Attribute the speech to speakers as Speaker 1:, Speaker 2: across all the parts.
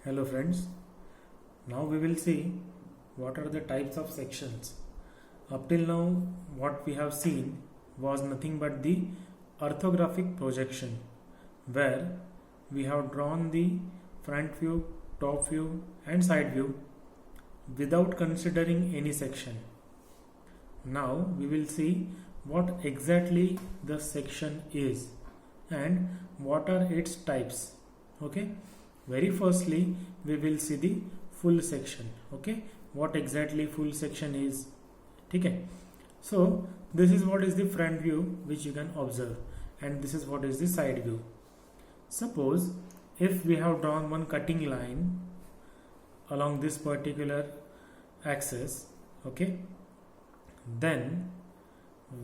Speaker 1: Hello friends, now we will see what are the types of sections. Up till now what we have seen was nothing but the orthographic projection, where we have drawn the front view, top view and side view without considering any section. Now we will see what exactly the section is and what are its types. Okay, very firstly we will see the full section. Okay, what exactly full section is. Okay, so this is what is the front view which you can observe, and this is what is the side view. Suppose if we have drawn one cutting line along this particular axis, okay, then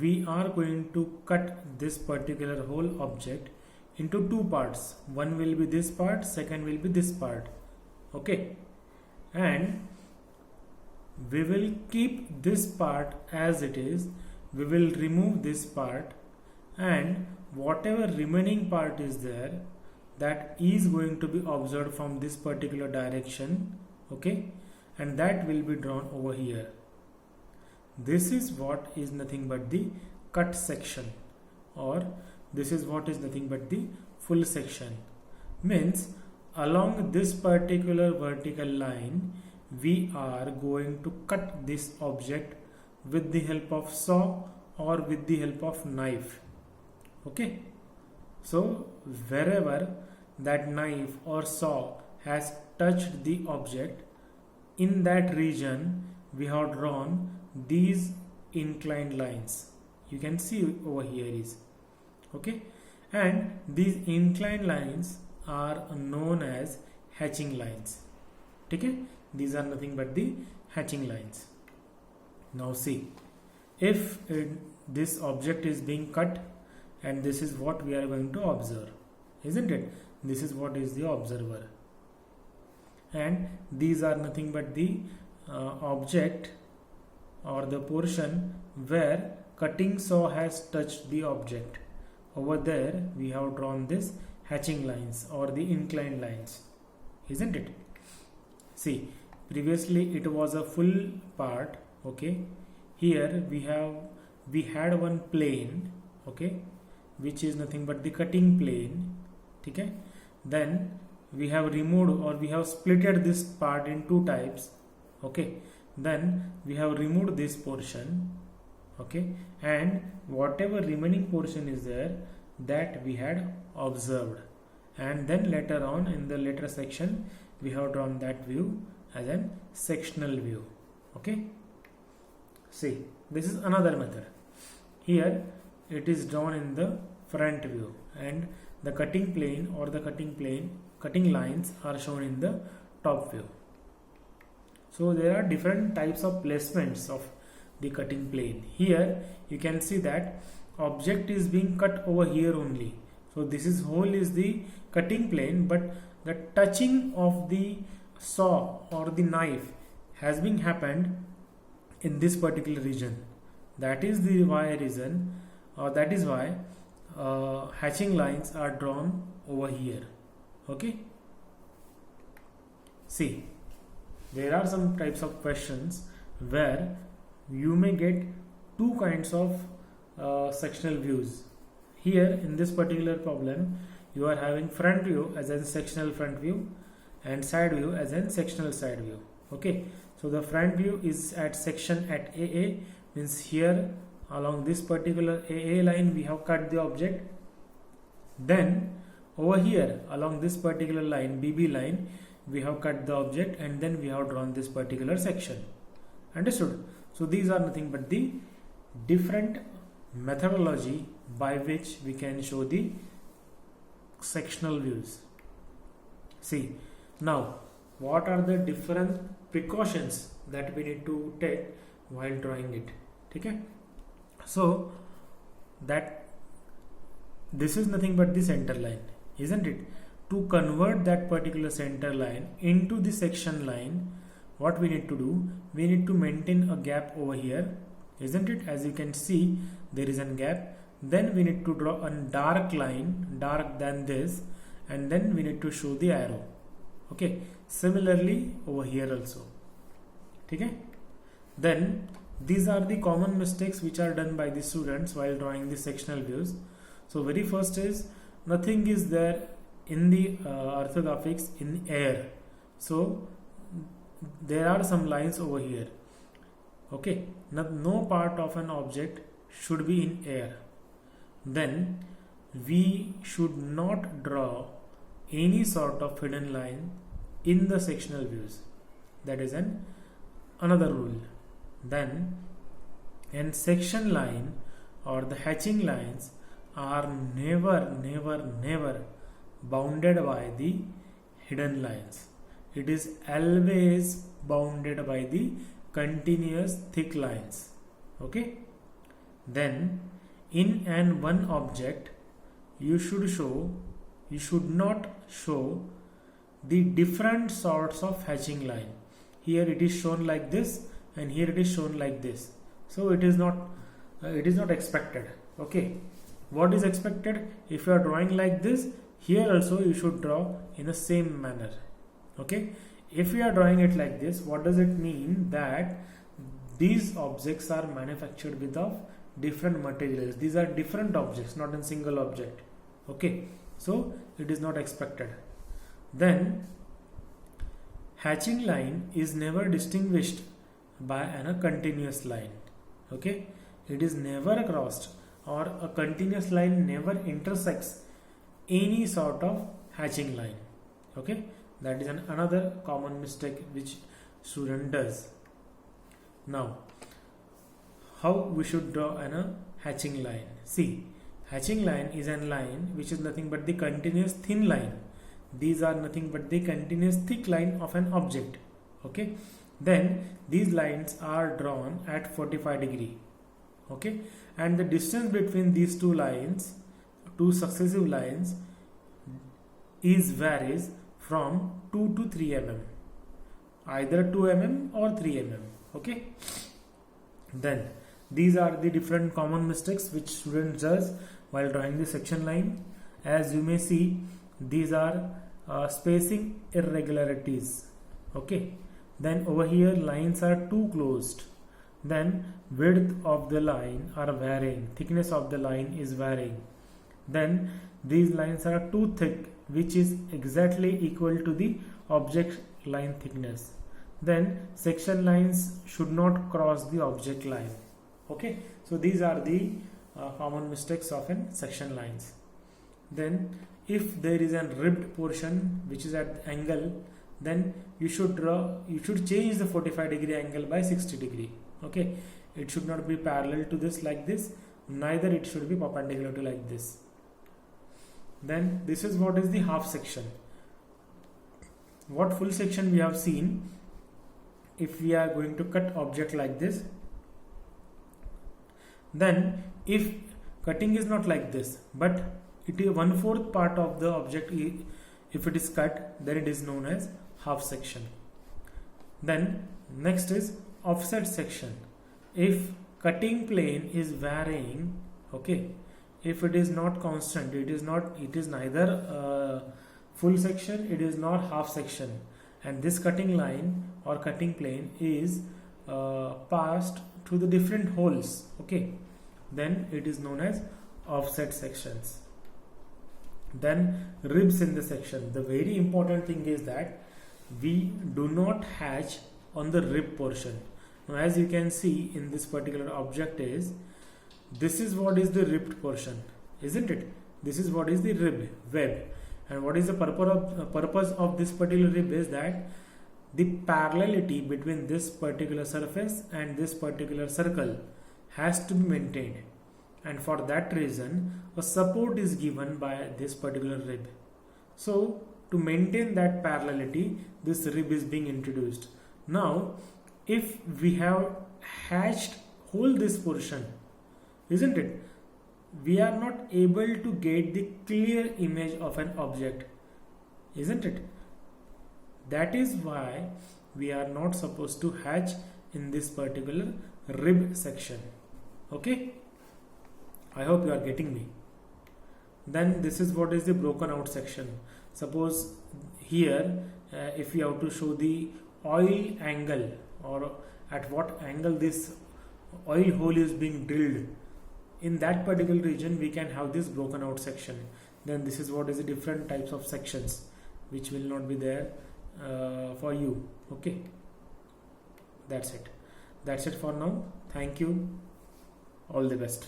Speaker 1: we are going to cut this particular whole object into two parts. One will be this part, second will be this part. Okay, and we will keep this part as it is. We will remove this part, and whatever remaining part is there, that is going to be observed from this particular direction. Okay, and that will be drawn over here. This is what is nothing but the cut section, or this is what is nothing but the full section. Means along this particular vertical line we are going to cut this object with the help of saw or with the help of knife. Okay, so wherever that knife or saw has touched the object, in that region we have drawn these inclined lines. You can see over here is okay, and these inclined lines are known as hatching lines. Okay, these are nothing but the hatching lines. Now see, if this object is being cut, and this is what we are going to observe, isn't it? This is what is the observer, and these are nothing but the object or the portion where cutting saw has touched the object. Over there we have drawn this hatching lines or the inclined lines, isn't it? See, previously it was a full part. Okay, here we had one plane, okay, which is nothing but the cutting plane. Okay, then we have removed or we have splitted this part in two types. Okay, then we have removed this portion. Okay, and whatever remaining portion is there, that we had observed, and then later on in the later section we have drawn that view as a sectional view. Okay, see, this is another method. Here it is drawn in the front view, and the cutting plane or the cutting lines are shown in the top view. So there are different types of placements of the cutting plane. Here you can see that object is being cut over here only. So this is whole is the cutting plane, but the touching of the saw or the knife has been happened in this particular region. That is the reason, or that is why hatching lines are drawn over here. Okay, see, there are some types of questions where you may get two kinds of sectional views. Here in this particular problem you are having front view as a sectional front view and side view as a sectional side view. Okay, so the front view is at section at AA, means here along this particular AA line we have cut the object. Then over here along this particular line, BB line, we have cut the object, and then we have drawn this particular section. Understood? So these are nothing but the different methodology by which we can show the sectional views. See, now what are the different precautions that we need to take while drawing it? Okay, so that this is nothing but the center line, isn't it? To convert that particular center line into the section line, what we need to do, we need to maintain a gap over here, isn't it? As you can see, there is a gap. Then we need to draw a dark line, dark than this, and then we need to show the arrow. Okay, similarly over here also. Okay, then these are the common mistakes which are done by the students while drawing the sectional views. So very first is, nothing is there in the orthographics in air, so there are some lines over here. Okay, no part of an object should be in air. Then we should not draw any sort of hidden line in the sectional views. That is another rule. Then an section line or the hatching lines are never bounded by the hidden lines. It is always bounded by the continuous thick lines. Okay, then in one object you should not show the different sorts of hatching line. Here it is shown like this and here it is shown like this, so it is not expected. Okay, what is expected? If you are drawing like this, here also you should draw in the same manner. Okay, if we are drawing it like this, what does it mean? That these objects are manufactured with of different materials. These are different objects, not a single object. Okay, so it is not expected. Then hatching line is never distinguished by a continuous line. Okay, it is never crossed, or a continuous line never intersects any sort of hatching line. Okay, that is another common mistake which student does. Now, how we should draw a hatching line? See, hatching line is a line which is nothing but the continuous thin line. These are nothing but the continuous thick line of an object. Okay, then these lines are drawn at 45 degree. Okay, and the distance between these two lines, two successive lines, varies from 2 to 3 mm, either 2 mm or 3 mm. Okay, then these are the different common mistakes which students does while drawing the section line. As you may see, these are spacing irregularities. Okay, then over here lines are too closed. Then width of the line are varying, thickness of the line is varying. Then these lines are too thick, which is exactly equal to the object line thickness. Then section lines should not cross the object line. Okay, so these are the common mistakes of section lines. Then if there is a ribbed portion which is at angle, then you should change the 45 degree angle by 60 degree. Okay, it should not be parallel to this like this, neither it should be perpendicular to like this. Then this is what is the half section. What full section we have seen, if we are going to cut object like this, then if cutting is not like this, but it is 1/4 part of the object, if it is cut, then it is known as half section. Then next is offset section. If cutting plane is varying, okay, if it is not constant, it is neither full section, it is not half section, and this cutting line or cutting plane is passed through the different holes. Okay, then it is known as offset sections. Then ribs in the section. The very important thing is that we do not hatch on the rib portion. Now, as you can see in this particular object, this is what is the ribbed portion, isn't it? This is what is the rib web, and what is the purpose of this particular rib is that the parallelity between this particular surface and this particular circle has to be maintained, and for that reason a support is given by this particular rib. So to maintain that parallelity, this rib is being introduced. Now if we have hatched whole this portion, isn't it, we are not able to get the clear image of an object, isn't it? That is why we are not supposed to hatch in this particular rib section. Okay, I hope you are getting me. Then this is what is the broken out section. Suppose here if we have to show the oil angle, or at what angle this oil hole is being drilled, in that particular region we can have this broken out section. Then this is what is the different types of sections which will not be there for you. Okay, that's it for now. Thank you, all the best.